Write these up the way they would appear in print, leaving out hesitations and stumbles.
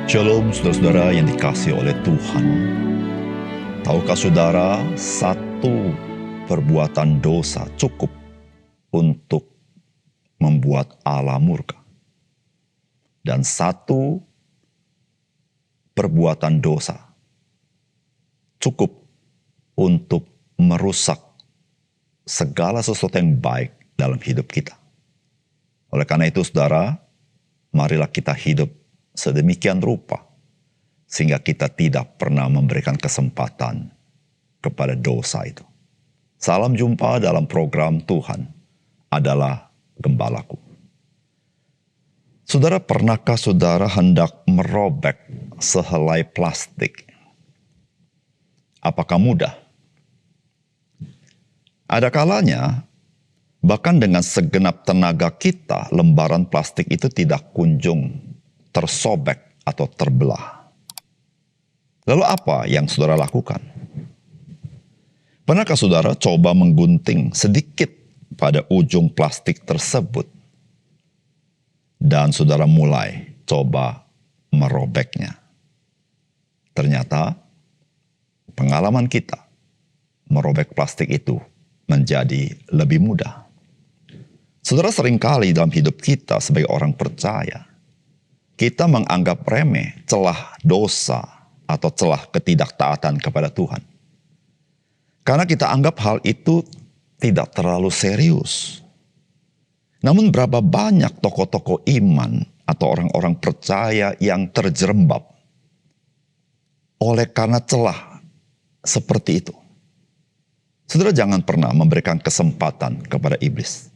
Shalom saudara-saudara yang dikasihi oleh Tuhan. Tahukah saudara, satu perbuatan dosa cukup untuk membuat Allah murka. Dan satu perbuatan dosa cukup untuk merusak segala sesuatu yang baik dalam hidup kita. Oleh karena itu saudara, marilah kita hidup sedemikian rupa sehingga kita tidak pernah memberikan kesempatan kepada dosa itu. Salam jumpa dalam program Tuhan adalah Gembalaku. Saudara, pernahkah saudara hendak merobek sehelai plastik? Apakah mudah? Ada kalanya bahkan dengan segenap tenaga kita, lembaran plastik itu tidak kunjung tersobek atau terbelah. Lalu apa yang saudara lakukan? Pernahkah saudara coba menggunting sedikit pada ujung plastik tersebut? Dan saudara mulai coba merobeknya. Ternyata pengalaman kita merobek plastik itu menjadi lebih mudah. Saudara, seringkali dalam hidup kita sebagai orang percaya, kita menganggap remeh celah dosa atau celah ketidaktaatan kepada Tuhan. Karena kita anggap hal itu tidak terlalu serius. Namun berapa banyak tokoh-tokoh iman atau orang-orang percaya yang terjerembab oleh karena celah seperti itu. Saudara, jangan pernah memberikan kesempatan kepada iblis.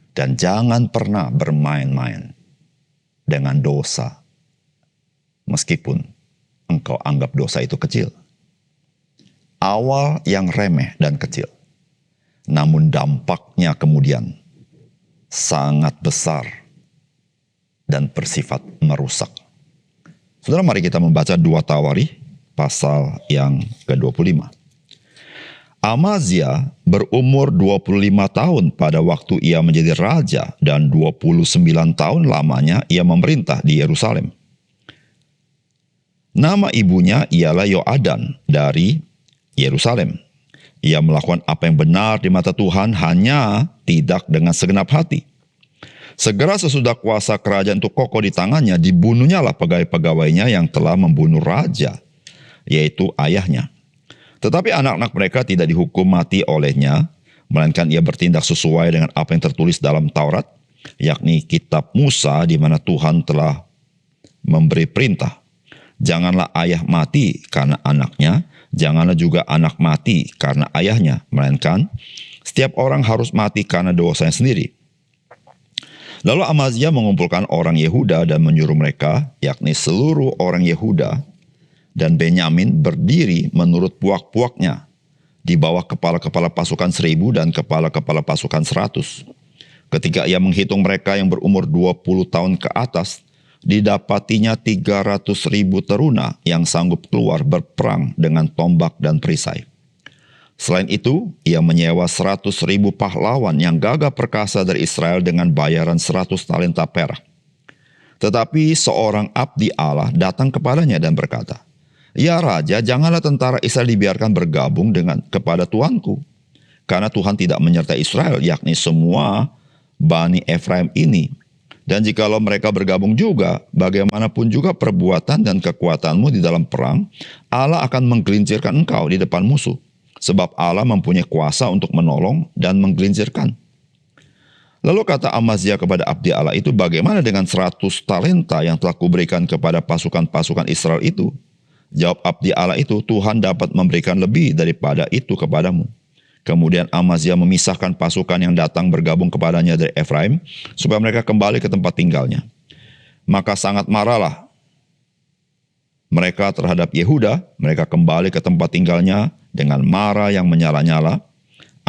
Dan jangan pernah bermain-main dengan dosa, meskipun engkau anggap dosa itu kecil. Awal yang remeh dan kecil, namun dampaknya kemudian sangat besar dan bersifat merusak. Saudara, mari kita membaca 2 Tawarikh pasal yang ke-25. Amazia berumur 25 tahun pada waktu ia menjadi raja dan 29 tahun lamanya ia memerintah di Yerusalem. Nama ibunya ialah Yoadan dari Yerusalem. Ia melakukan apa yang benar di mata Tuhan, hanya tidak dengan segenap hati. Segera sesudah kuasa kerajaan itu kokoh di tangannya, dibunuhnyalah pegawai-pegawainya yang telah membunuh raja, yaitu ayahnya. Tetapi anak-anak mereka tidak dihukum mati olehnya, melainkan ia bertindak sesuai dengan apa yang tertulis dalam Taurat, yakni kitab Musa, di mana Tuhan telah memberi perintah. Janganlah ayah mati karena anaknya, janganlah juga anak mati karena ayahnya, melainkan setiap orang harus mati karena dosanya sendiri. Lalu Amazia mengumpulkan orang Yehuda dan menyuruh mereka, yakni seluruh orang Yehuda dan Benyamin, berdiri menurut puak-puaknya di bawah kepala-kepala pasukan 1.000 dan kepala-kepala pasukan 100. Ketika ia menghitung mereka yang berumur 20 tahun ke atas, didapatinya 300.000 teruna yang sanggup keluar berperang dengan tombak dan perisai. Selain itu, ia menyewa 100.000 pahlawan yang gagah perkasa dari Israel dengan bayaran 100 talenta perak. Tetapi seorang abdi Allah datang kepadanya dan berkata, "Ya Raja, janganlah tentara Israel dibiarkan bergabung kepada Tuanku. Karena Tuhan tidak menyertai Israel, yakni semua Bani Efraim ini. Dan jikalau mereka bergabung juga, bagaimanapun juga perbuatan dan kekuatanmu di dalam perang, Allah akan menggelincirkan engkau di depan musuh. Sebab Allah mempunyai kuasa untuk menolong dan menggelincirkan." Lalu kata Amazia kepada abdi Allah itu, "Bagaimana dengan 100 talenta yang telah kuberikan kepada pasukan-pasukan Israel itu?" Jawab abdi Allah itu, "Tuhan dapat memberikan lebih daripada itu kepadamu." Kemudian Amazia memisahkan pasukan yang datang bergabung kepadanya dari Efraim, supaya mereka kembali ke tempat tinggalnya. Maka sangat marahlah mereka terhadap Yehuda, mereka kembali ke tempat tinggalnya dengan marah yang menyala-nyala.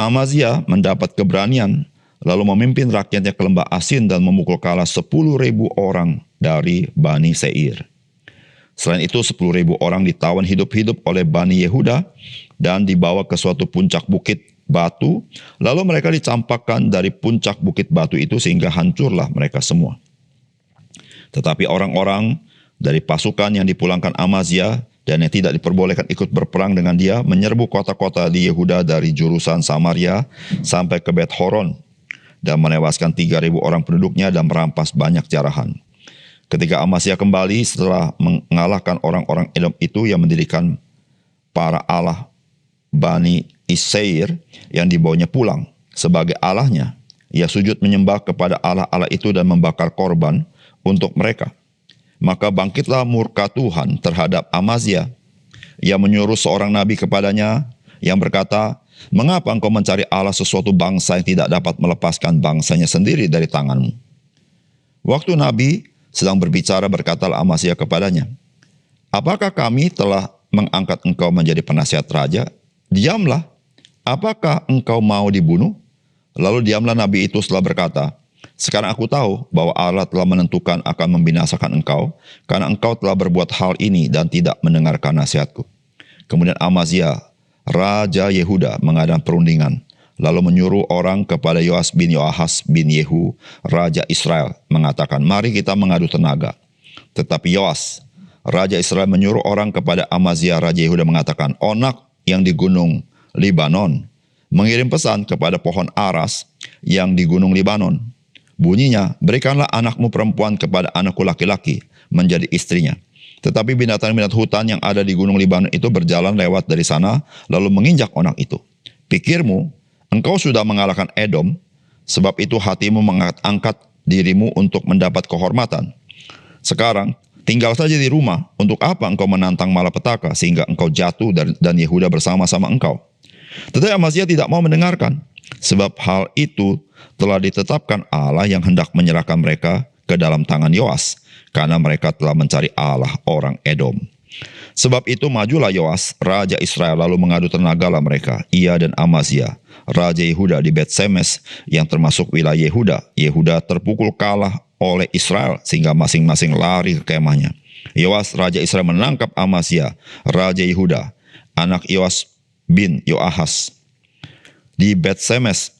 Amazia mendapat keberanian, lalu memimpin rakyatnya ke lembah Asin dan memukul kalah 10.000 orang dari Bani Seir. Selain itu 10.000 orang ditawan hidup-hidup oleh Bani Yehuda dan dibawa ke suatu puncak bukit batu, lalu mereka dicampakkan dari puncak bukit batu itu sehingga hancurlah mereka semua. Tetapi orang-orang dari pasukan yang dipulangkan Amazia dan yang tidak diperbolehkan ikut berperang dengan dia menyerbu kota-kota di Yehuda dari jurusan Samaria sampai ke Bet Horon dan menewaskan 3.000 orang penduduknya dan merampas banyak jarahan. Ketika Amazia kembali setelah mengalahkan orang-orang Edom itu, yang mendirikan para Allah Bani Isair yang dibawanya pulang sebagai Allahnya. Ia sujud menyembah kepada Allah-Allah itu dan membakar korban untuk mereka. Maka bangkitlah murka Tuhan terhadap Amazia. Ia menyuruh seorang nabi kepadanya yang berkata, "Mengapa engkau mencari Allah sesuatu bangsa yang tidak dapat melepaskan bangsanya sendiri dari tanganmu?" Waktu nabi sedang berbicara, berkatalah Amazia kepadanya, "Apakah kami telah mengangkat engkau menjadi penasihat raja? Diamlah, apakah engkau mau dibunuh?" Lalu diamlah nabi itu setelah berkata, "Sekarang aku tahu bahwa Allah telah menentukan akan membinasakan engkau, karena engkau telah berbuat hal ini dan tidak mendengarkan nasihatku." Kemudian Amazia, Raja Yehuda, mengadakan perundingan, lalu menyuruh orang kepada Yoas bin Yoahas bin Yehu, Raja Israel, mengatakan, "Mari kita mengadu tenaga." Tetapi Yoas, Raja Israel, menyuruh orang kepada Amazia, Raja Yehuda, mengatakan, "Onak yang di gunung Libanon mengirim pesan kepada pohon aras yang di gunung Libanon. Bunyinya, berikanlah anakmu perempuan kepada anakku laki-laki menjadi istrinya. Tetapi binatang-binatang hutan yang ada di gunung Libanon itu berjalan lewat dari sana, lalu menginjak onak itu. Pikirmu, engkau sudah mengalahkan Edom, sebab itu hatimu mengangkat dirimu untuk mendapat kehormatan. Sekarang, tinggal saja di rumah. Untuk apa engkau menantang malapetaka sehingga engkau jatuh dan Yehuda bersama-sama engkau?" Tetapi Amazia tidak mau mendengarkan, sebab hal itu telah ditetapkan Allah yang hendak menyerahkan mereka ke dalam tangan Yoas, karena mereka telah mencari Allah orang Edom. Sebab itu majulah Yoas, Raja Israel, lalu mengadu tenagalah mereka, ia dan Amazia, Raja Yehuda di Bet-Semes yang termasuk wilayah Yehuda. Yehuda terpukul kalah oleh Israel sehingga masing-masing lari ke kemahnya. Yoas, Raja Israel, menangkap Amazia, Raja Yehuda, anak Yoas bin Yoahas, di Bet-Semes.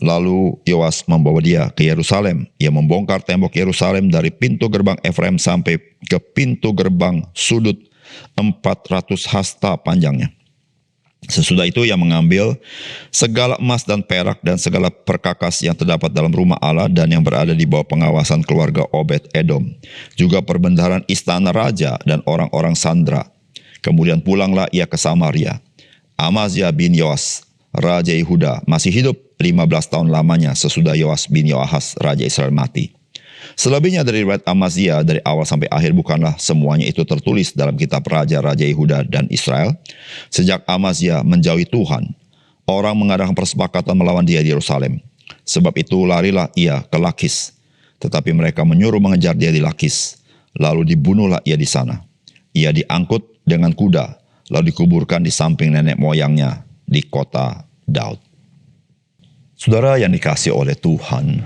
Lalu Yoas membawa dia ke Yerusalem. Ia membongkar tembok Yerusalem dari pintu gerbang Efraim sampai ke pintu gerbang sudut 400 hasta panjangnya. Sesudah itu ia mengambil segala emas dan perak dan segala perkakas yang terdapat dalam rumah Allah dan yang berada di bawah pengawasan keluarga Obed Edom, juga perbendaharaan istana raja dan orang-orang sandra. Kemudian pulanglah ia ke Samaria. Amazia bin Yoas, Raja Yehuda, masih hidup 15 tahun lamanya sesudah Yoas bin Yoahas, Raja Israel, mati. Selebihnya dari riwayat Amazia dari awal sampai akhir bukanlah semuanya itu tertulis dalam kitab Raja-Raja Yehuda dan Israel. Sejak Amazia menjauhi Tuhan, orang mengadakan persepakatan melawan dia di Yerusalem. Sebab itu larilah ia ke Lakis, tetapi mereka menyuruh mengejar dia di Lakis. Lalu dibunuhlah ia di sana. Ia diangkut dengan kuda, lalu dikuburkan di samping nenek moyangnya di kota Daud. Saudara yang dikasihi oleh Tuhan,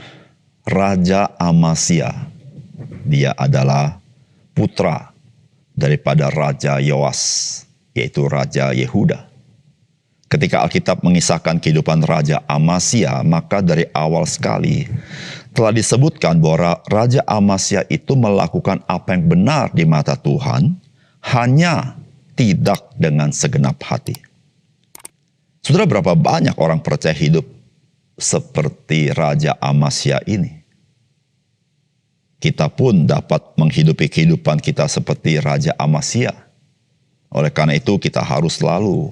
Raja Amazia, dia adalah putra daripada Raja Yoas, yaitu Raja Yehuda. Ketika Alkitab mengisahkan kehidupan Raja Amazia, maka dari awal sekali telah disebutkan bahwa Raja Amazia itu melakukan apa yang benar di mata Tuhan, hanya tidak dengan segenap hati. Saudara, berapa banyak orang percaya hidup seperti Raja Amazia ini? Kita pun dapat menghidupi kehidupan kita seperti Raja Amazia. Oleh karena itu kita harus selalu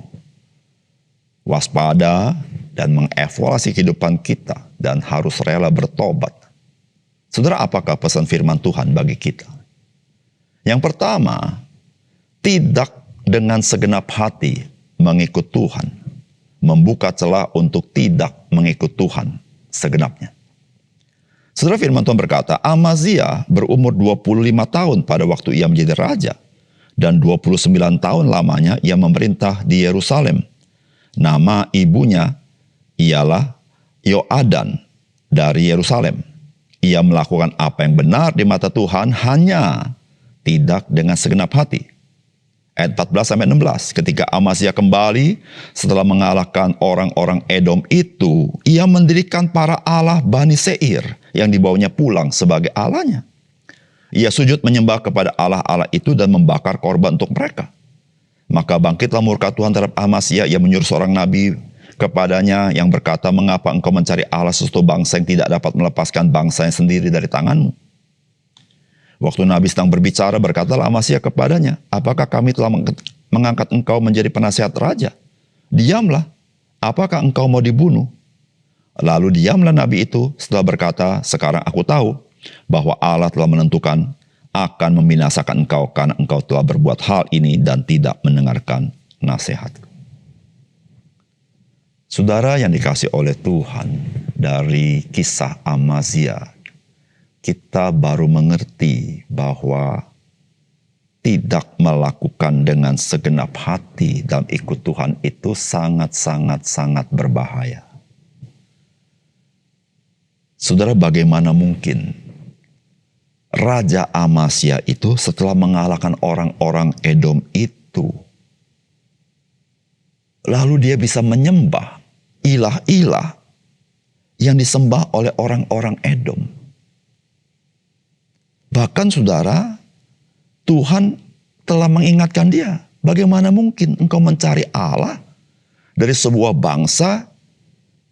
waspada dan mengevaluasi kehidupan kita dan harus rela bertobat. Saudara, apakah pesan firman Tuhan bagi kita? Yang pertama, tidak dengan segenap hati mengikut Tuhan. Membuka celah untuk tidak mengikut Tuhan segenapnya. Saudara, firman Tuhan berkata, Amazia berumur 25 tahun pada waktu ia menjadi raja. Dan 29 tahun lamanya ia memerintah di Yerusalem. Nama ibunya ialah Yoadan dari Yerusalem. Ia melakukan apa yang benar di mata Tuhan, hanya tidak dengan segenap hati. Ayat 14-16, ketika Amazia kembali setelah mengalahkan orang-orang Edom itu, ia mendirikan para Allah Bani Seir yang dibawanya pulang sebagai Allahnya. Ia sujud menyembah kepada Allah-Allah itu dan membakar korban untuk mereka. Maka bangkitlah murka Tuhan terhadap Amasya. Ia menyuruh seorang nabi kepadanya yang berkata, "Mengapa engkau mencari Allah sesuatu bangsa yang tidak dapat melepaskan bangsanya sendiri dari tanganmu?" Waktu nabi sedang berbicara, berkatalah Amasya kepadanya, "Apakah kami telah mengangkat engkau menjadi penasihat raja? Diamlah, apakah engkau mau dibunuh?" Lalu diamlah nabi itu setelah berkata, "Sekarang aku tahu bahwa Allah telah menentukan akan membinasakan engkau karena engkau telah berbuat hal ini dan tidak mendengarkan nasihatku." Saudara yang dikasih oleh Tuhan, dari kisah Amazia, kita baru mengerti bahwa tidak melakukan dengan segenap hati dan ikut Tuhan itu sangat berbahaya. Saudara, bagaimana mungkin Raja Amasya itu setelah mengalahkan orang-orang Edom itu, lalu dia bisa menyembah ilah-ilah yang disembah oleh orang-orang Edom. Bahkan saudara, Tuhan telah mengingatkan dia, bagaimana mungkin engkau mencari Allah dari sebuah bangsa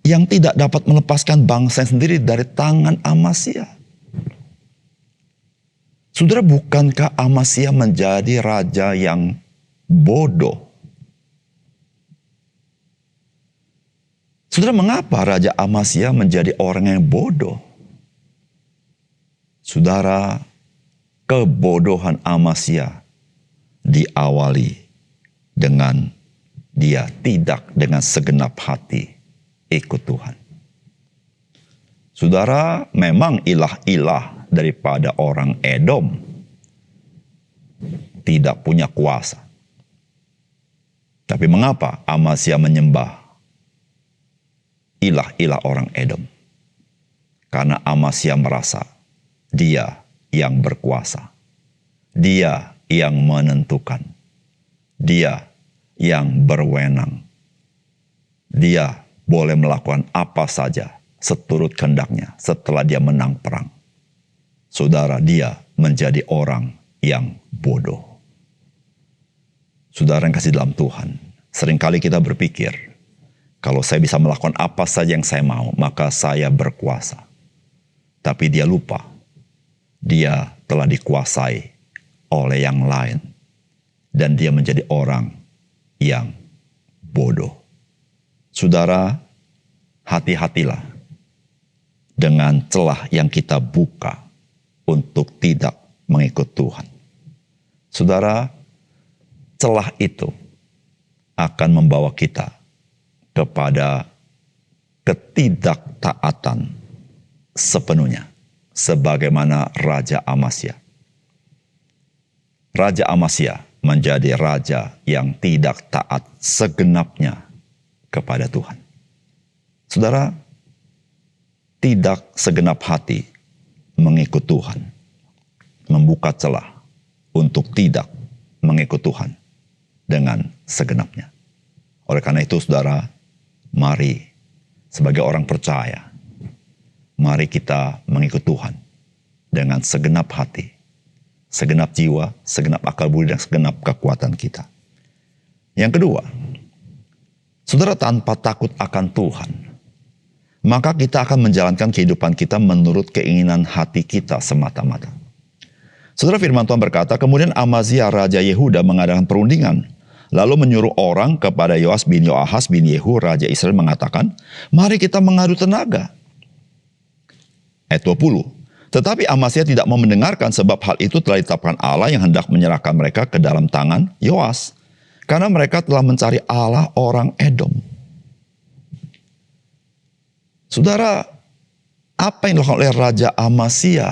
yang tidak dapat melepaskan bangsa sendiri dari tangan Amasya. Saudara, bukankah Amasya menjadi raja yang bodoh? Saudara, mengapa Raja Amasya menjadi orang yang bodoh? Saudara, kebodohan Amasya diawali dengan dia tidak dengan segenap hati ikut Tuhan. Saudara, memang ilah-ilah daripada orang Edom tidak punya kuasa. Tapi mengapa Amasya menyembah ilah-ilah orang Edom? Karena Amasya merasa dia yang berkuasa. Dia yang menentukan. Dia yang berwenang. Dia boleh melakukan apa saja seturut kehendaknya setelah dia menang perang. Saudara, dia menjadi orang yang bodoh. Saudara yang kasih dalam Tuhan, seringkali kita berpikir, kalau saya bisa melakukan apa saja yang saya mau, maka saya berkuasa. Tapi dia lupa, dia telah dikuasai oleh yang lain. Dan dia menjadi orang yang bodoh. Saudara, hati-hatilah dengan celah yang kita buka untuk tidak mengikut Tuhan. Saudara, celah itu akan membawa kita kepada ketidaktaatan sepenuhnya, sebagaimana Raja Amasya. Raja Amasya menjadi raja yang tidak taat segenapnya kepada Tuhan. Saudara, tidak segenap hati mengikut Tuhan membuka celah untuk tidak mengikut Tuhan dengan segenapnya. Oleh karena itu, saudara, mari sebagai orang percaya, mari kita mengikut Tuhan dengan segenap hati, segenap jiwa, segenap akal budi, dan segenap kekuatan kita. Yang kedua, saudara, tanpa takut akan Tuhan, maka kita akan menjalankan kehidupan kita menurut keinginan hati kita semata-mata. Saudara, firman Tuhan berkata, kemudian Amazia Raja Yehuda mengadakan perundingan, lalu menyuruh orang kepada Yoas bin Yoahas bin Yehu, Raja Israel, mengatakan, mari kita mengadu tenaga. Ayat 20. Tetapi Amazia tidak mau mendengarkan, sebab hal itu telah ditetapkan Allah yang hendak menyerahkan mereka ke dalam tangan Yoas. Karena mereka telah mencari Allah orang Edom. Saudara, apa yang dilakukan oleh Raja Amazia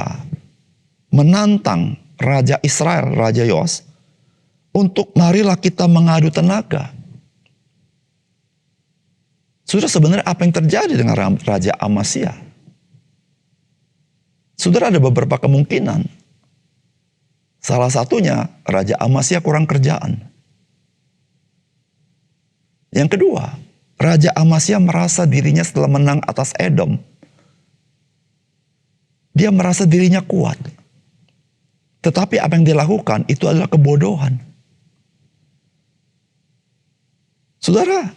menantang Raja Israel, Raja Yoas, untuk marilah kita mengadu tenaga. Saudara, sebenarnya apa yang terjadi dengan Raja Amazia? Saudara, ada beberapa kemungkinan. Salah satunya, Raja Amazia kurang kerjaan. Yang kedua, Raja Amazia merasa dirinya setelah menang atas Edom, dia merasa dirinya kuat. Tetapi apa yang dia lakukan itu adalah kebodohan. Saudara,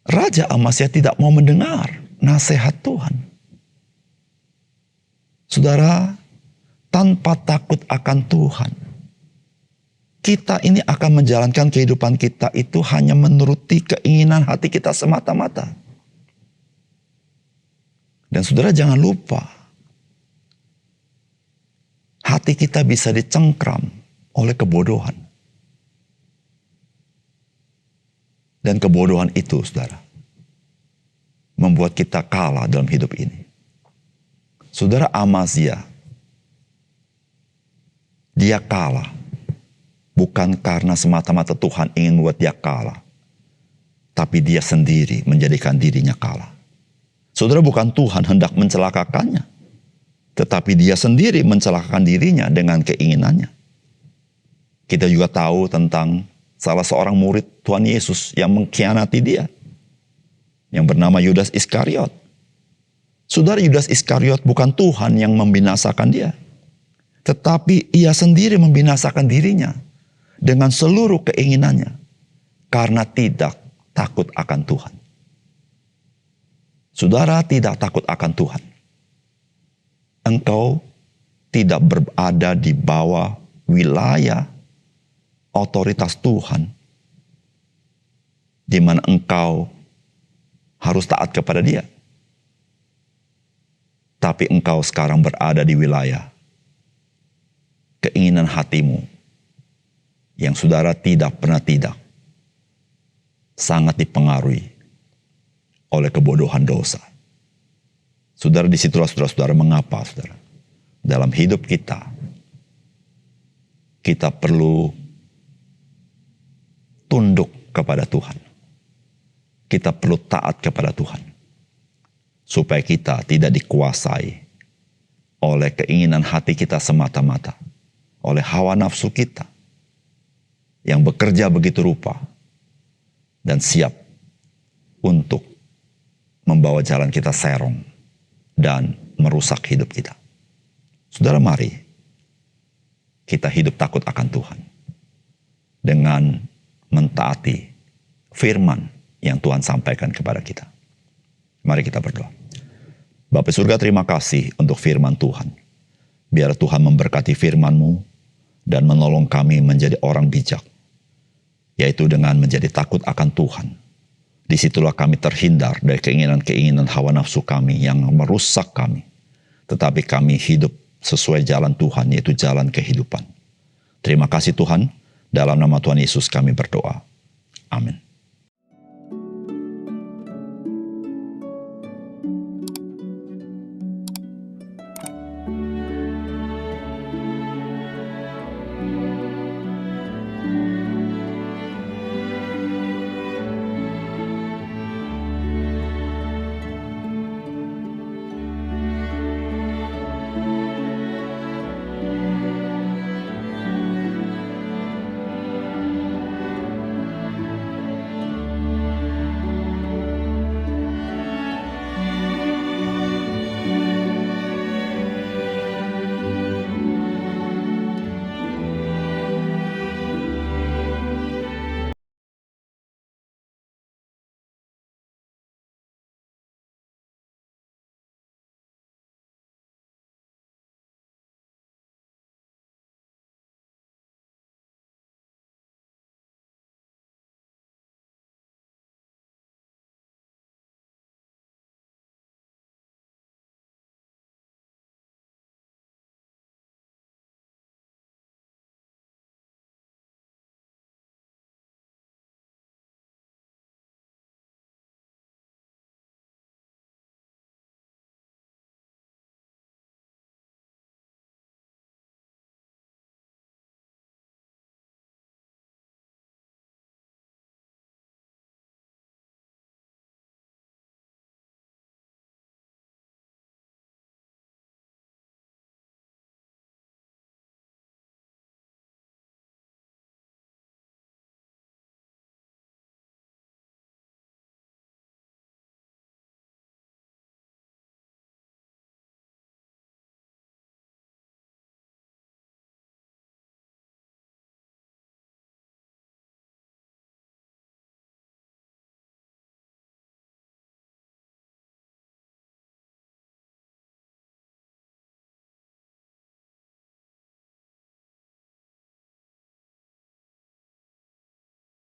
Raja Amazia tidak mau mendengar nasihat Tuhan. Saudara, tanpa takut akan Tuhan, kita ini akan menjalankan kehidupan kita itu hanya menuruti keinginan hati kita semata-mata. Dan saudara jangan lupa, hati kita bisa dicengkram oleh kebodohan. Dan kebodohan itu, saudara, membuat kita kalah dalam hidup ini. Saudara, Amazia, dia kalah bukan karena semata-mata Tuhan ingin membuat dia kalah, tapi dia sendiri menjadikan dirinya kalah. Saudara, bukan Tuhan hendak mencelakakannya, tetapi dia sendiri mencelakakan dirinya dengan keinginannya. Kita juga tahu tentang salah seorang murid Tuhan Yesus yang mengkhianati dia, yang bernama Yudas Iskariot. Saudara, Yudas Iskariot bukan Tuhan yang membinasakan dia, tetapi ia sendiri membinasakan dirinya dengan seluruh keinginannya karena tidak takut akan Tuhan. Saudara, tidak takut akan Tuhan, engkau tidak berada di bawah wilayah otoritas Tuhan, di mana engkau harus taat kepada Dia. Tapi engkau sekarang berada di wilayah keinginan hatimu yang saudara tidak pernah tidak sangat dipengaruhi oleh kebodohan dosa. Saudara, disitulah saudara-saudara mengapa, saudara, dalam hidup kita perlu tunduk kepada Tuhan. Kita perlu taat kepada Tuhan. Supaya kita tidak dikuasai oleh keinginan hati kita semata-mata. Oleh hawa nafsu kita yang bekerja begitu rupa dan siap untuk membawa jalan kita serong dan merusak hidup kita. Saudara, mari kita hidup takut akan Tuhan dengan mentaati firman yang Tuhan sampaikan kepada kita. Mari kita berdoa. Bapa surga, terima kasih untuk firman Tuhan. Biar Tuhan memberkati firman-Mu dan menolong kami menjadi orang bijak, yaitu dengan menjadi takut akan Tuhan. Disitulah kami terhindar dari keinginan-keinginan hawa nafsu kami yang merusak kami. Tetapi kami hidup sesuai jalan Tuhan, yaitu jalan kehidupan. Terima kasih Tuhan. Dalam nama Tuhan Yesus kami berdoa. Amin.